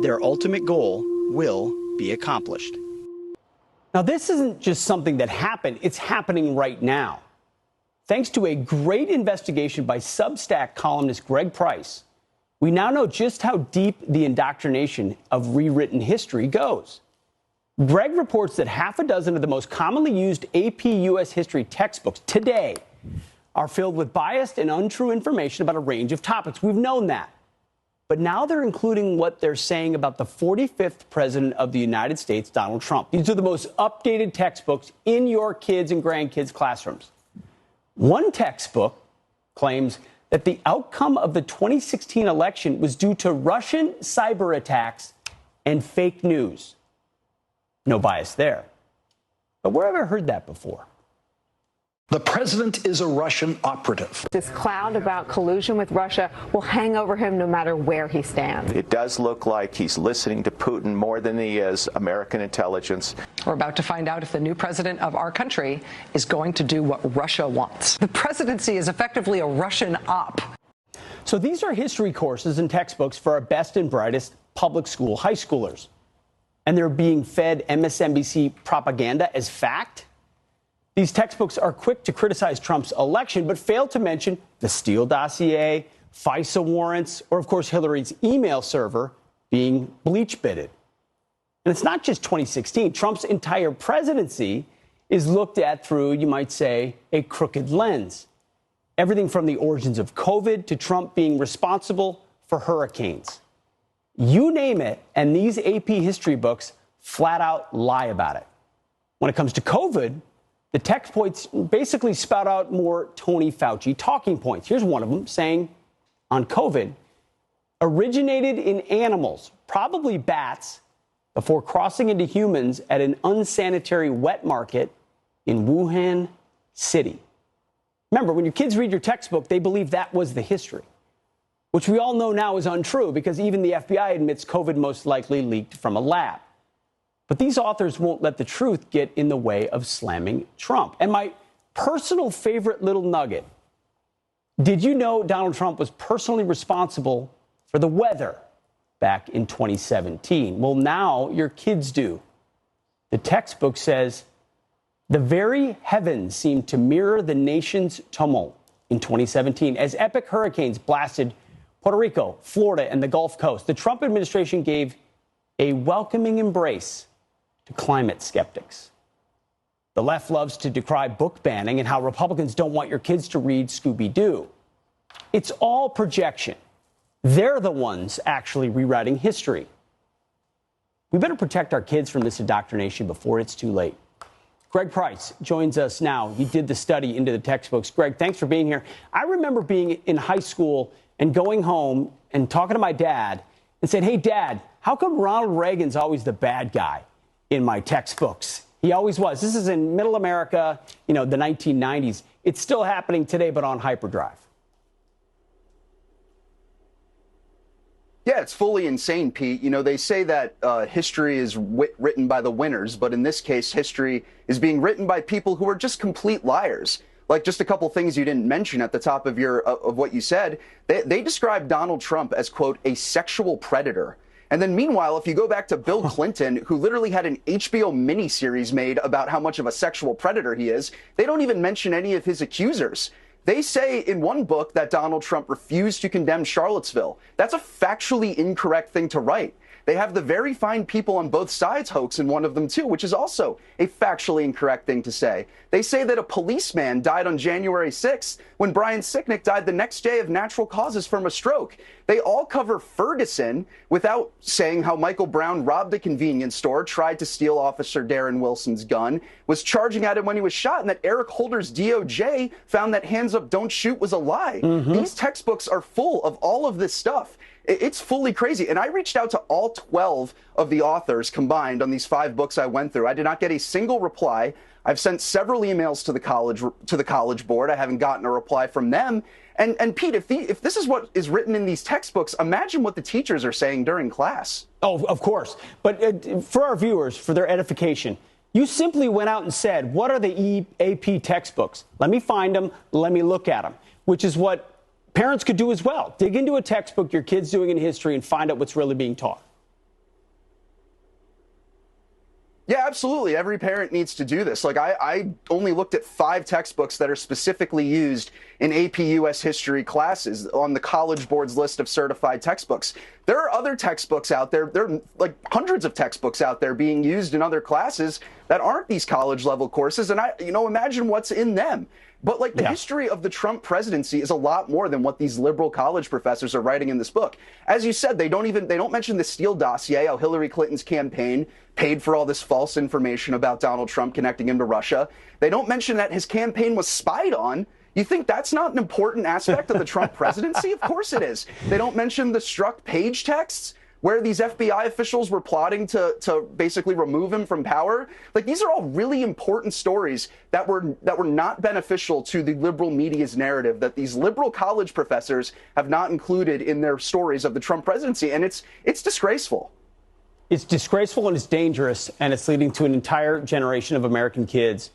their ultimate goal will be accomplished. Now, this isn't just something that happened. It's happening right now. Thanks to a great investigation by Substack columnist Greg Price, we now know just how deep the indoctrination of rewritten history goes. Greg reports that half a dozen of the most commonly used AP U.S. history textbooks today are filled with biased and untrue information about a range of topics. We've known that. But now they're including what they're saying about the 45th president of the United States, Donald Trump. These are the most updated textbooks in your kids' and grandkids' classrooms. One textbook claims that the outcome of the 2016 election was due to Russian cyber attacks and fake news. No bias there. But where have I heard that before? The president is a Russian operative. This cloud about collusion with Russia will hang over him no matter where he stands. It does look like he's listening to Putin more than he is American intelligence. We're about to find out if the new president of our country is going to do what Russia wants. The presidency is effectively a Russian op. So these are history courses and textbooks for our best and brightest public school high schoolers. And they're being fed MSNBC propaganda as fact? These textbooks are quick to criticize Trump's election, but fail to mention the Steele dossier, FISA warrants, or, of course, Hillary's email server being bleach-bitted. And it's not just 2016. Trump's entire presidency is looked at through, you might say, a crooked lens. Everything from the origins of COVID to Trump being responsible for hurricanes. You name it, and these AP history books flat out lie about it. When it comes to COVID, the textbooks basically spout out more Tony Fauci talking points. Here's one of them saying on COVID, originated in animals, probably bats, before crossing into humans at an unsanitary wet market in Wuhan City. Remember, when your kids read your textbook, they believe that was the history, which we all know now is untrue because even the FBI admits COVID most likely leaked from a lab. But these authors won't let the truth get in the way of slamming Trump. And my personal favorite little nugget, did you know Donald Trump was personally responsible for the weather back in 2017? Well, now your kids do. The textbook says, the very heavens seemed to mirror the nation's tumult in 2017 as epic hurricanes blasted Puerto Rico, Florida, and the Gulf Coast. The Trump administration gave a welcoming embrace to climate skeptics. The left loves to decry book banning and how Republicans don't want your kids to read Scooby-Doo. It's all projection. They're the ones actually rewriting history. We better protect our kids from this indoctrination before it's too late. Greg Price joins us now. He did the study into the textbooks. Greg, thanks for being here. I remember being in high school and going home and talking to my dad and said, hey, Dad, how come Ronald Reagan's always the bad guy in my textbooks? He always was. This is in middle America, the 1990s. It's still happening today, but on hyperdrive. Yeah, it's fully insane, Pete. They say that history is written by the winners, but in this case, history is being written by people who are just complete liars. Like just a couple things you didn't mention at the top of of what you said. They described Donald Trump as, quote, a sexual predator. And then meanwhile, if you go back to Bill Clinton, who literally had an HBO miniseries made about how much of a sexual predator he is, they don't even mention any of his accusers. They say in one book that Donald Trump refused to condemn Charlottesville. That's a factually incorrect thing to write. They have the very fine people on both sides hoax in one of them, too, which is also a factually incorrect thing to say. They say that a policeman died on January 6th when Brian Sicknick died the next day of natural causes from a stroke. They all cover Ferguson without saying how Michael Brown robbed a convenience store, tried to steal Officer Darren Wilson's gun, was charging at him when he was shot, and that Eric Holder's DOJ found that hands up, don't shoot was a lie. These textbooks are full of all of this stuff. It's fully crazy. And I reached out to all 12 of the authors combined on these 5 books I went through. I did not get a single reply. I've sent several emails to the college board. I haven't gotten a reply from them. And Pete, if this is what is written in these textbooks, imagine what the teachers are saying during class. Oh, of course. But for our viewers, for their edification, you simply went out and said, what are the AP textbooks? Let me find them. Let me look at them, which is what parents could do as well. Dig into a textbook your kid's doing in history and find out what's really being taught. Yeah, absolutely. Every parent needs to do this. Like, I only looked at 5 textbooks that are specifically used in AP US history classes on the College Board's list of certified textbooks. There are other textbooks out there. There are like hundreds of textbooks out there being used in other classes that aren't these college level courses. And imagine what's in them. But like the history of the Trump presidency is a lot more than what these liberal college professors are writing in this book. As you said, they don't mention the Steele dossier, how Hillary Clinton's campaign paid for all this false information about Donald Trump connecting him to Russia. They don't mention that his campaign was spied on. You think that's not an important aspect of the Trump presidency? Of course it is. They don't mention the Strzok Page texts, where these FBI officials were plotting to basically remove him from power. Like, these are all really important stories that were not beneficial to the liberal media's narrative, that these liberal college professors have not included in their stories of the Trump presidency. And it's disgraceful. It's disgraceful and it's dangerous, and it's leading to an entire generation of American kids